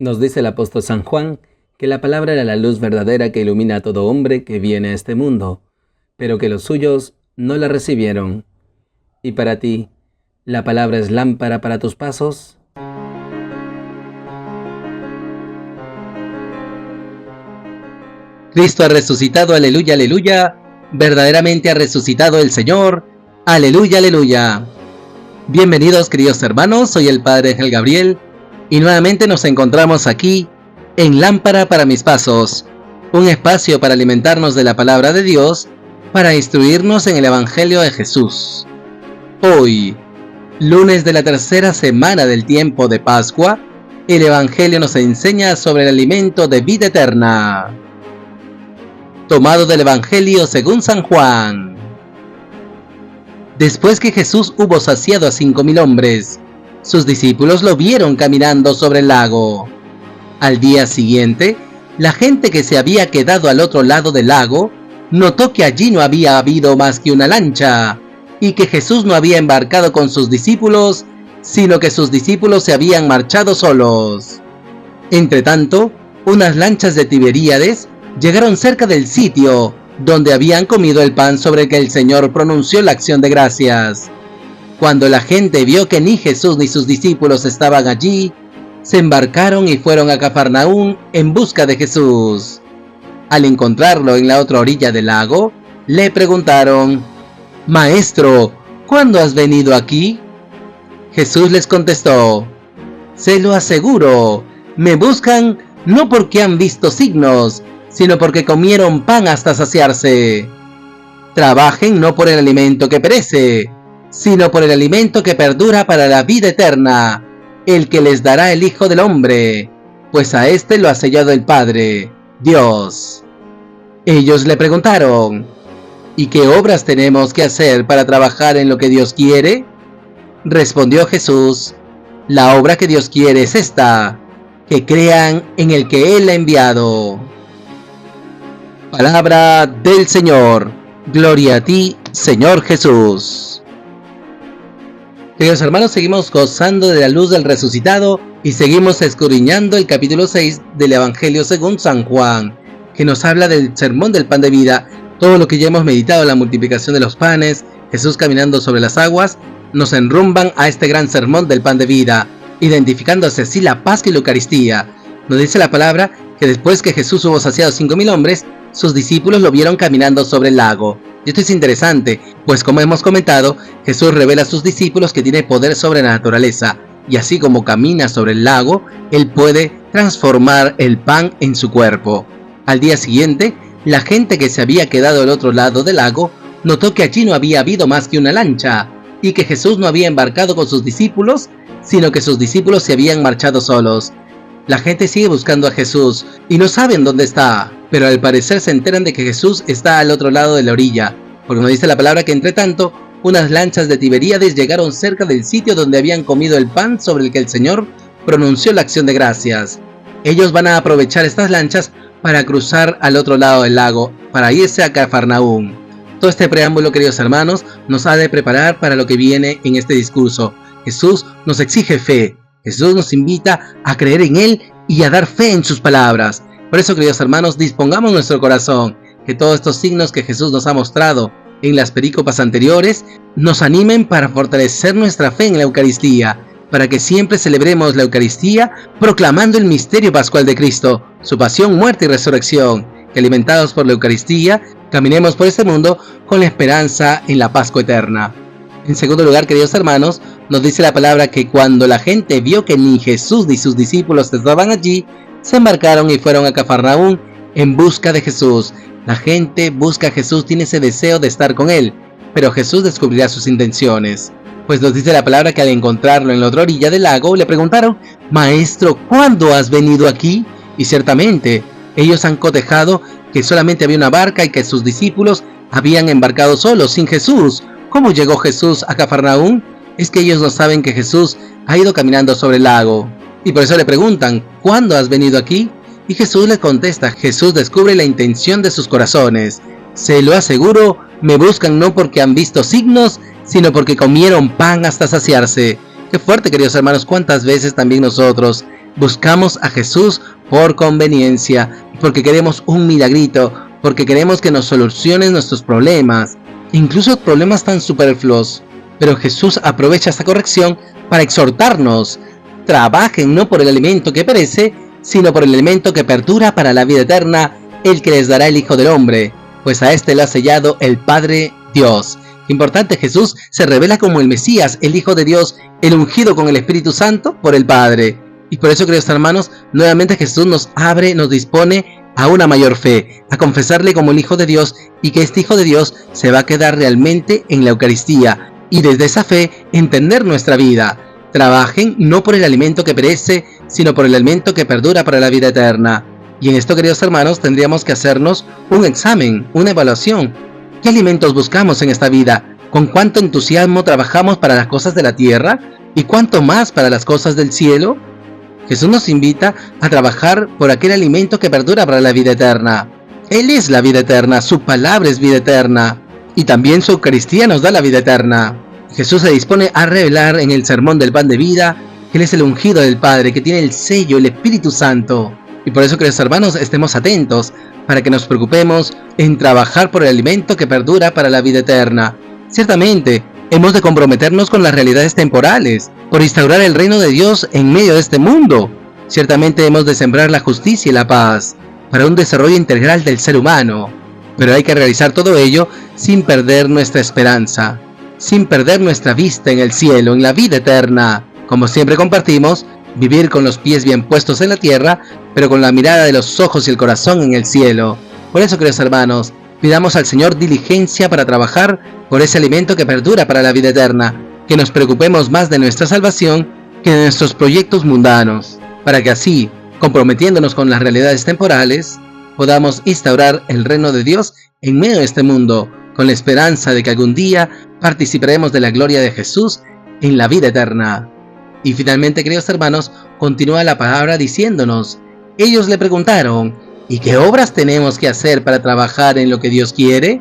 Nos dice el apóstol San Juan que la palabra era la luz verdadera que ilumina a todo hombre que viene a este mundo, pero que los suyos no la recibieron. ¿Y para ti, la palabra es lámpara para tus pasos? Cristo ha resucitado, aleluya, aleluya. Verdaderamente ha resucitado el Señor, aleluya, aleluya. Bienvenidos, queridos hermanos, soy el Padre Ángel Gabriel y nuevamente nos encontramos aquí en Lámpara para mis pasos, un espacio para alimentarnos de la palabra de Dios, para instruirnos en el Evangelio de Jesús. Hoy, lunes de la tercera semana del tiempo de Pascua, el Evangelio nos enseña sobre el alimento de vida eterna. Tomado del Evangelio según San Juan. Después que Jesús hubo saciado a 5,000 hombres, sus discípulos lo vieron caminando sobre el lago. Al día siguiente, la gente que se había quedado al otro lado del lago notó que allí no había habido más que una lancha, y que Jesús no había embarcado con sus discípulos, sino que sus discípulos se habían marchado solos. Entretanto, unas lanchas de Tiberíades llegaron cerca del sitio donde habían comido el pan sobre el que el Señor pronunció la acción de gracias. Cuando la gente vio que ni Jesús ni sus discípulos estaban allí, se embarcaron y fueron a Cafarnaúm en busca de Jesús. Al encontrarlo en la otra orilla del lago, le preguntaron: «Maestro, ¿cuándo has venido aquí?» Jesús les contestó: «Se lo aseguro, me buscan no porque han visto signos, sino porque comieron pan hasta saciarse. Trabajen no por el alimento que perece, sino por el alimento que perdura para la vida eterna, el que les dará el Hijo del Hombre, pues a éste lo ha sellado el Padre, Dios». Ellos le preguntaron: «¿Y qué obras tenemos que hacer para trabajar en lo que Dios quiere?» Respondió Jesús: «La obra que Dios quiere es esta, que crean en el que Él ha enviado». Palabra del Señor. Gloria a ti, Señor Jesús. Queridos hermanos, seguimos gozando de la luz del resucitado y seguimos escudriñando el capítulo 6 del Evangelio según San Juan, que nos habla del sermón del pan de vida. Todo lo que ya hemos meditado, la multiplicación de los panes, Jesús caminando sobre las aguas, nos enrumban a este gran sermón del pan de vida, identificándose así la Pascua y la Eucaristía. Nos dice la palabra que después que Jesús hubo saciado 5,000 hombres, sus discípulos lo vieron caminando sobre el lago. Y esto es interesante, pues como hemos comentado, Jesús revela a sus discípulos que tiene poder sobre la naturaleza, y así como camina sobre el lago, Él puede transformar el pan en su cuerpo. Al día siguiente, la gente que se había quedado al otro lado del lago notó que allí no había habido más que una lancha, y que Jesús no había embarcado con sus discípulos, sino que sus discípulos se habían marchado solos. La gente sigue buscando a Jesús y no saben dónde está, pero al parecer se enteran de que Jesús está al otro lado de la orilla, porque nos dice la palabra que entre tanto, unas lanchas de Tiberíades llegaron cerca del sitio donde habían comido el pan sobre el que el Señor pronunció la acción de gracias. Ellos van a aprovechar estas lanchas para cruzar al otro lado del lago, para irse a Cafarnaúm. Todo este preámbulo, queridos hermanos, nos ha de preparar para lo que viene en este discurso. Jesús nos exige fe. Jesús nos invita a creer en Él y a dar fe en sus palabras. Por eso, queridos hermanos, dispongamos nuestro corazón, que todos estos signos que Jesús nos ha mostrado en las perícopas anteriores nos animen para fortalecer nuestra fe en la Eucaristía, para que siempre celebremos la Eucaristía proclamando el misterio pascual de Cristo, su pasión, muerte y resurrección, que alimentados por la Eucaristía, caminemos por este mundo con la esperanza en la Pascua eterna. En segundo lugar, queridos hermanos, nos dice la palabra que cuando la gente vio que ni Jesús ni sus discípulos estaban allí, se embarcaron y fueron a Cafarnaúm en busca de Jesús. La gente busca a Jesús, tiene ese deseo de estar con Él, pero Jesús descubrirá sus intenciones. Pues nos dice la palabra que al encontrarlo en la otra orilla del lago, le preguntaron: «Maestro, ¿cuándo has venido aquí?» Y ciertamente, ellos han cotejado que solamente había una barca y que sus discípulos habían embarcado solos, sin Jesús. ¿Cómo llegó Jesús a Cafarnaúm? Es que ellos no saben que Jesús ha ido caminando sobre el lago. Y por eso le preguntan: ¿cuándo has venido aquí? Y Jesús les contesta. Jesús descubre la intención de sus corazones. «Se lo aseguro, me buscan no porque han visto signos, sino porque comieron pan hasta saciarse». Qué fuerte, queridos hermanos, cuántas veces también nosotros buscamos a Jesús por conveniencia, porque queremos un milagrito, porque queremos que nos solucionen nuestros problemas, incluso problemas tan superfluos. Pero Jesús aprovecha esta corrección para exhortarnos: trabajen no por el alimento que perece, sino por el alimento que perdura para la vida eterna, el que les dará el Hijo del Hombre, pues a este lo ha sellado el Padre Dios. Importante, Jesús se revela como el Mesías, el Hijo de Dios, el ungido con el Espíritu Santo por el Padre. Y por eso, queridos hermanos, nuevamente Jesús nos abre, nos dispone a una mayor fe, a confesarle como el Hijo de Dios, y que este Hijo de Dios se va a quedar realmente en la Eucaristía, y desde esa fe entender nuestra vida. Trabajen no por el alimento que perece, sino por el alimento que perdura para la vida eterna. Y en esto, queridos hermanos, tendríamos que hacernos un examen, una evaluación. ¿Qué alimentos buscamos en esta vida? ¿Con cuánto entusiasmo trabajamos para las cosas de la tierra? ¿Y cuánto más para las cosas del cielo? Jesús nos invita a trabajar por aquel alimento que perdura para la vida eterna. Él es la vida eterna, su palabra es vida eterna, y también su Eucaristía nos da la vida eterna. Jesús se dispone a revelar en el sermón del pan de vida que Él es el ungido del Padre, que tiene el sello, el Espíritu Santo. Y por eso, queridos hermanos, estemos atentos para que nos preocupemos en trabajar por el alimento que perdura para la vida eterna. Ciertamente, hemos de comprometernos con las realidades temporales, por instaurar el reino de Dios en medio de este mundo. Ciertamente hemos de sembrar la justicia y la paz, para un desarrollo integral del ser humano. Pero hay que realizar todo ello sin perder nuestra esperanza, sin perder nuestra vista en el cielo, en la vida eterna. Como siempre compartimos, vivir con los pies bien puestos en la tierra, pero con la mirada de los ojos y el corazón en el cielo. Por eso, queridos hermanos, pidamos al Señor diligencia para trabajar por ese alimento que perdura para la vida eterna, que nos preocupemos más de nuestra salvación que de nuestros proyectos mundanos, para que así, comprometiéndonos con las realidades temporales, podamos instaurar el reino de Dios en medio de este mundo, con la esperanza de que algún día participaremos de la gloria de Jesús en la vida eterna. Y finalmente, queridos hermanos, continúa la palabra diciéndonos: ellos le preguntaron: ¿y qué obras tenemos que hacer para trabajar en lo que Dios quiere?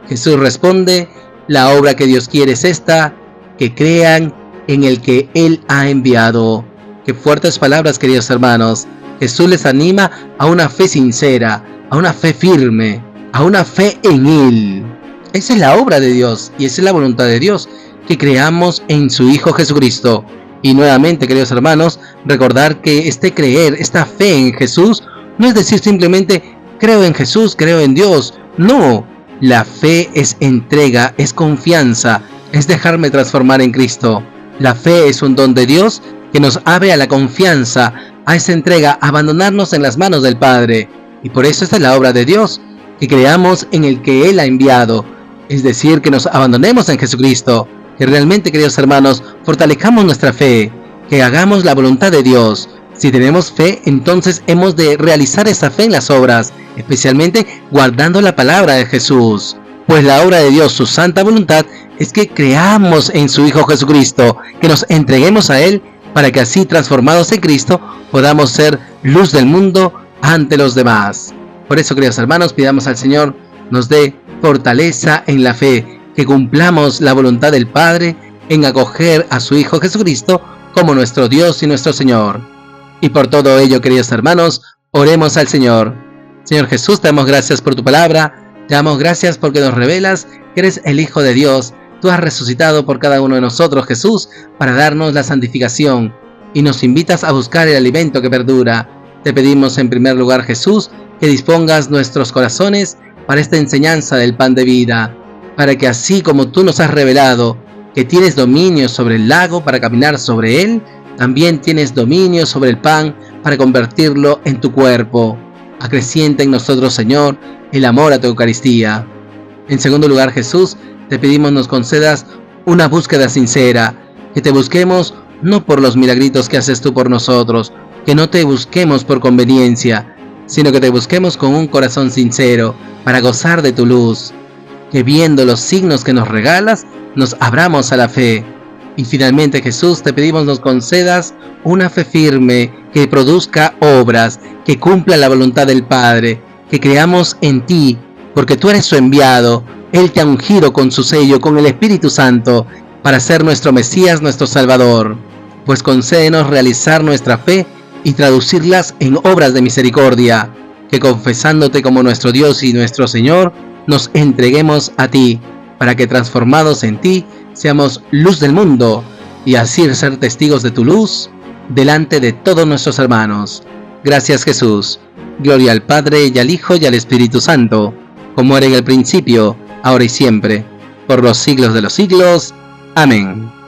Jesús responde: la obra que Dios quiere es esta, que crean en el que Él ha enviado. Qué fuertes palabras, queridos hermanos. Jesús les anima a una fe sincera, a una fe firme, a una fe en Él. Esa es la obra de Dios y esa es la voluntad de Dios, que creamos en su Hijo Jesucristo. Y nuevamente, queridos hermanos, recordar que este creer, esta fe en Jesús, no es decir simplemente creo en Jesús, creo en Dios. No, la fe es entrega, es confianza, es dejarme transformar en Cristo. La fe es un don de Dios que nos abre a la confianza, a esa entrega, a abandonarnos en las manos del Padre. Y por eso esta es la obra de Dios, que creamos en el que Él ha enviado, es decir, que nos abandonemos en Jesucristo, que realmente, queridos hermanos, fortalezcamos nuestra fe, que hagamos la voluntad de Dios. Si tenemos fe, entonces hemos de realizar esa fe en las obras, especialmente guardando la palabra de Jesús. Pues la obra de Dios, su santa voluntad, es que creamos en su Hijo Jesucristo, que nos entreguemos a Él, para que así, transformados en Cristo, podamos ser luz del mundo ante los demás. Por eso, queridos hermanos, pidamos al Señor nos dé fortaleza en la fe, que cumplamos la voluntad del Padre en acoger a su Hijo Jesucristo como nuestro Dios y nuestro Señor. Y por todo ello, queridos hermanos, oremos al Señor. Señor Jesús, te damos gracias por tu palabra, te damos gracias porque nos revelas que eres el Hijo de Dios. Tú has resucitado por cada uno de nosotros, Jesús, para darnos la santificación, y nos invitas a buscar el alimento que perdura. Te pedimos en primer lugar, Jesús, que dispongas nuestros corazones para esta enseñanza del pan de vida, para que así como tú nos has revelado que tienes dominio sobre el lago para caminar sobre él, también tienes dominio sobre el pan para convertirlo en tu cuerpo. Acrecienta en nosotros, Señor, el amor a tu Eucaristía. En segundo lugar, Jesús, te pedimos nos concedas una búsqueda sincera, que te busquemos no por los milagritos que haces tú por nosotros, que no te busquemos por conveniencia, sino que te busquemos con un corazón sincero para gozar de tu luz, que viendo los signos que nos regalas, nos abramos a la fe. Y finalmente, Jesús, te pedimos nos concedas una fe firme que produzca obras, que cumpla la voluntad del Padre, que creamos en ti, porque tú eres su enviado. Él te ha ungido con su sello, con el Espíritu Santo, para ser nuestro Mesías, nuestro Salvador. Pues concédenos realizar nuestra fe y traducirlas en obras de misericordia, que confesándote como nuestro Dios y nuestro Señor, nos entreguemos a ti, para que transformados en ti, seamos luz del mundo, y así ser testigos de tu luz, delante de todos nuestros hermanos. Gracias, Jesús. Gloria al Padre, y al Hijo, y al Espíritu Santo, como era en el principio, ahora y siempre, por los siglos de los siglos. Amén.